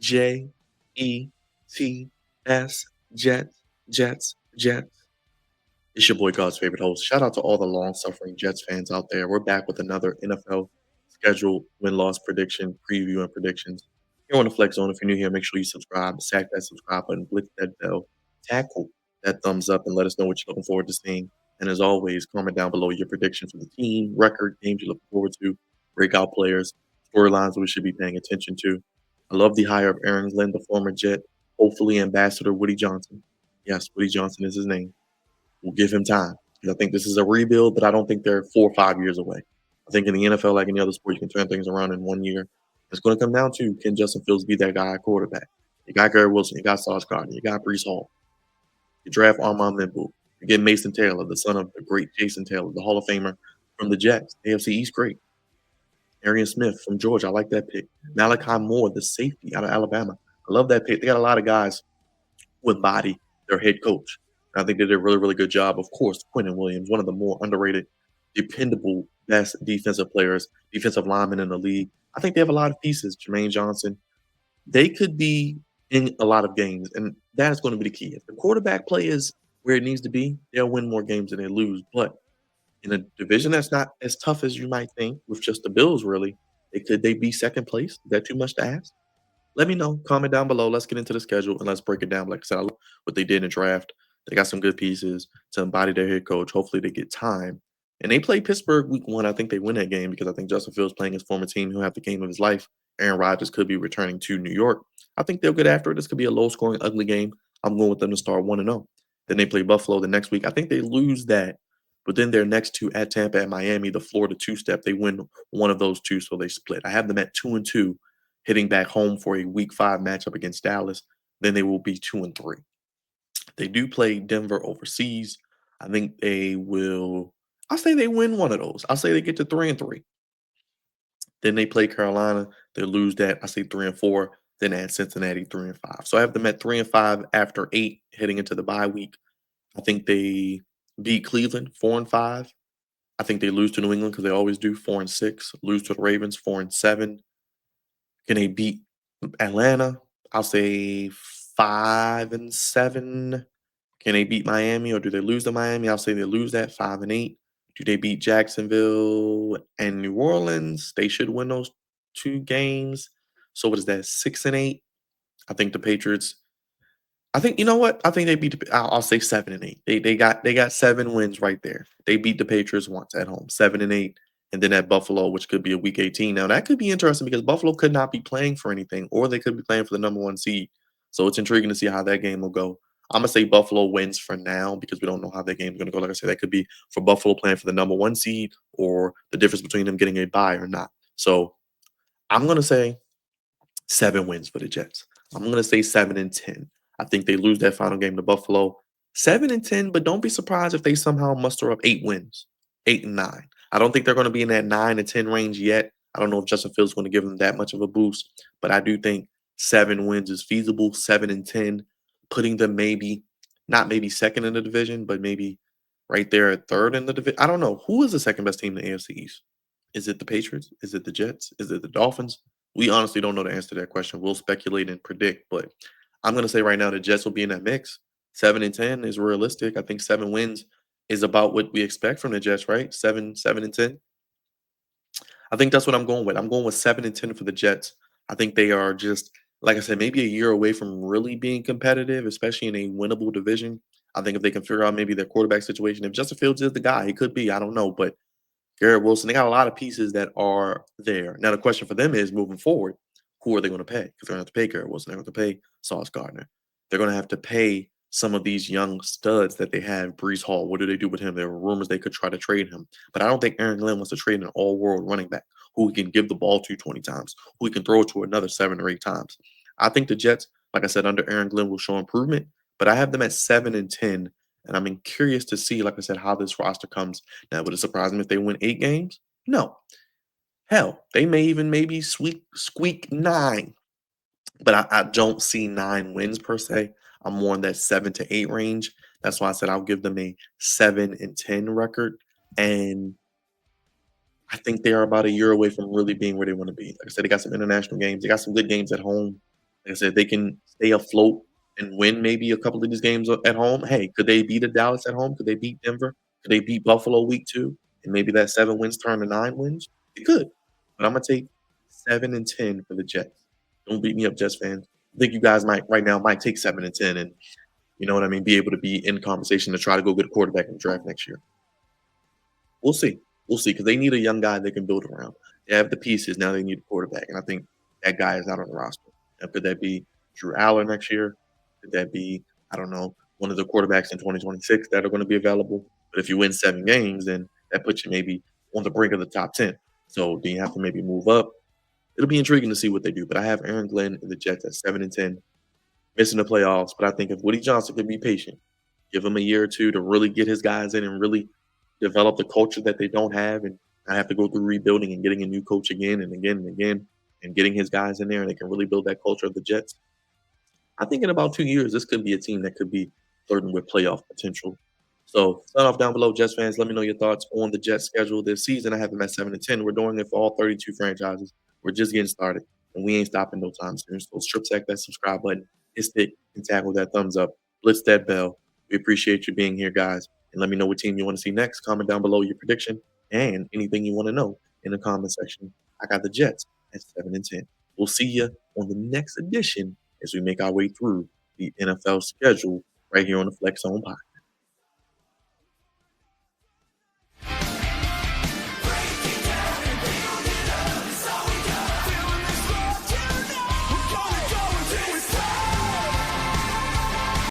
Jets, Jets, Jets, Jets. It's your boy God's favorite host. Shout out to all the long-suffering Jets fans out there. We're back with another NFL scheduled win-loss prediction, preview, and predictions. Here on the Flex Zone. If you're new here, make sure you subscribe, sack that subscribe button, blitz that bell, tackle that thumbs up, and let us know what you're looking forward to seeing. And as always, comment down below your prediction for the team, record, games you look forward to, breakout players, storylines we should be paying attention to. I love the hire of Aaron Glenn, the former Jet, hopefully Ambassador Woody Johnson. Yes, Woody Johnson is his name. We'll give him time. I think this is a rebuild, but I don't think they're 4 or 5 years away. I think in the NFL, like any other sport, you can turn things around in 1 year. It's going to come down to, can Justin Fields be that guy at quarterback? You got Garrett Wilson, you got Sauce Gardner, you got Brees Hall. You draft Armand Limbu. You get Mason Taylor, the son of the great Jason Taylor, the Hall of Famer from the Jets. AFC East, great. Arian Smith from Georgia, I like that pick. Malachi Moore, the safety out of Alabama. I love that pick. They got a lot of guys who embody their head coach. I think they did a really, really good job. Of course, Quentin Williams, one of the more underrated, dependable, best defensive players, defensive linemen in the league. I think they have a lot of pieces. Jermaine Johnson, they could be in a lot of games, and that is going to be the key. If the quarterback play is where it needs to be, they'll win more games than they lose. But in a division that's not as tough as you might think, with just the Bills, really, they be second place? Is that too much to ask? Let me know. Comment down below. Let's get into the schedule and let's break it down. Like I said, I love what they did in the draft. They got some good pieces to embody their head coach. Hopefully, they get time. And they play Pittsburgh week one. I think they win that game because I think Justin Fields playing his former team who have the game of his life. Aaron Rodgers could be returning to New York. I think they'll get after it. This could be a low scoring, ugly game. I'm going with them to start 1-0. Then they play Buffalo the next week. I think they lose that. But then their next two at Tampa and Miami, the Florida two step, they win one of those two, so they split. I have them at 2-2 hitting back home for a week 5 matchup against Dallas, then they will be 2-3. They do play Denver overseas. I think they will. I'll say they win one of those. I'll say they get to 3-3. Then they play Carolina. They lose that. I say 3-4. Then add Cincinnati 3-5. So I have them at 3-5 after 8 heading into the bye week. I think they beat Cleveland 4-5. I think they lose to New England because they always do 4-6. Lose to the Ravens 4-7. Can they beat Atlanta? I'll say 5-7. Can they beat Miami or do they lose to Miami? I'll say they lose that 5-8. Do they beat Jacksonville and New Orleans? They should win those 2 games. So what is that? 6-8. I think the Patriots. I think you know what? I think they beat. I'll say 7-8. They got 7 wins right there. They beat the Patriots once at home, 7-8, and then at Buffalo, which could be a Week 18. Now that could be interesting because Buffalo could not be playing for anything, or they could be playing for the number 1 seed. So it's intriguing to see how that game will go. I'm gonna say Buffalo wins for now because we don't know how that game's gonna go. Like I said, that could be for Buffalo playing for the number 1 seed, or the difference between them getting a bye or not. So I'm gonna say 7 wins for the Jets. I'm gonna say 7-10. I think they lose that final game to Buffalo. 7-10, but don't be surprised if they somehow muster up 8 wins, 8-9. I don't think they're going to be in that 9-10 range yet. I don't know if Justin Fields is going to give them that much of a boost, but I do think 7 wins is feasible. 7-10, putting them maybe not maybe second in the division, but maybe right there at third in the division. I don't know who is the second best team in the AFC East. Is it the Patriots? Is it the Jets? Is it the Dolphins? We honestly don't know the answer to that question. We'll speculate and predict, but I'm going to say right now the Jets will be in that mix. 7-10 is realistic. I think 7 wins is about what we expect from the Jets, right? 7-10. I think that's what I'm going with. I'm going with 7-10 for the Jets. I think they are just, like I said, maybe a year away from really being competitive, especially in a winnable division. I think if they can figure out maybe their quarterback situation, if Justin Fields is the guy, he could be. I don't know, but Garrett Wilson, they got a lot of pieces that are there. Now, the question for them is moving forward, who are they going to pay? Because they're going to have to pay Garrett Wilson. They're going to pay Sauce Gardner. They're going to have to pay some of these young studs that they have. Brees Hall, what do they do with him? There were rumors they could try to trade him. But I don't think Aaron Glenn wants to trade an all-world running back who he can give the ball to 20 times, who he can throw it to another 7 or 8 times. I think the Jets, like I said, under Aaron Glenn will show improvement, but I have them at 7-10, and I'm curious to see, like I said, how this roster comes. Now, would it surprise me if they win 8 games? No. Hell, they may even maybe squeak 9, but I don't see 9 wins per se. I'm more in that 7 to 8 range. That's why I said I'll give them a 7-10 record. And I think they are about a year away from really being where they want to be. Like I said, they got some international games. They got some good games at home Like I said, they can stay afloat and win maybe a couple of these games at home. Hey, could they beat a Dallas at home? Could they beat Denver? Could they beat Buffalo week 2? And maybe that 7 wins turn to 9 wins? It could. But I'm gonna take 7 and 10 for the Jets. Don't beat me up, Jets fans. I think you guys might right now might take 7 and 10 and you know what I mean, be able to be in conversation to try to go get a quarterback in the draft next year. We'll see. We'll see because they need a young guy they can build around. They have the pieces, now they need a quarterback, and I think that guy is not on the roster. Now, could that be Drew Allen next year? Could that be, I don't know, one of the quarterbacks in 2026 that are gonna be available? But if you win 7 games, then that puts you maybe on the brink of the top 10. So, do you have to maybe move up? It'll be intriguing to see what they do, but I have Aaron Glenn and the Jets at 7 and 10, missing the playoffs, but I think if Woody Johnson can be patient, give him a year or 2 to really get his guys in and really develop the culture that they don't have and not have to go through rebuilding and getting a new coach again and again and again and getting his guys in there and they can really build that culture of the Jets. I think in about 2 years, this could be a team that could be flirting with playoff potential. So sign off down below, Jets fans. Let me know your thoughts on the Jets schedule this season. I have them at 7 and 10. We're doing it for all 32 franchises. We're just getting started, and we ain't stopping no time soon. So strip sack that subscribe button, hit stick, and tackle that thumbs up. Blitz that bell. We appreciate you being here, guys. And let me know what team you want to see next. Comment down below your prediction and anything you want to know in the comment section. I got the Jets at 7 and 10. We'll see you on the next edition as we make our way through the NFL schedule right here on the Flex Zone Podcast.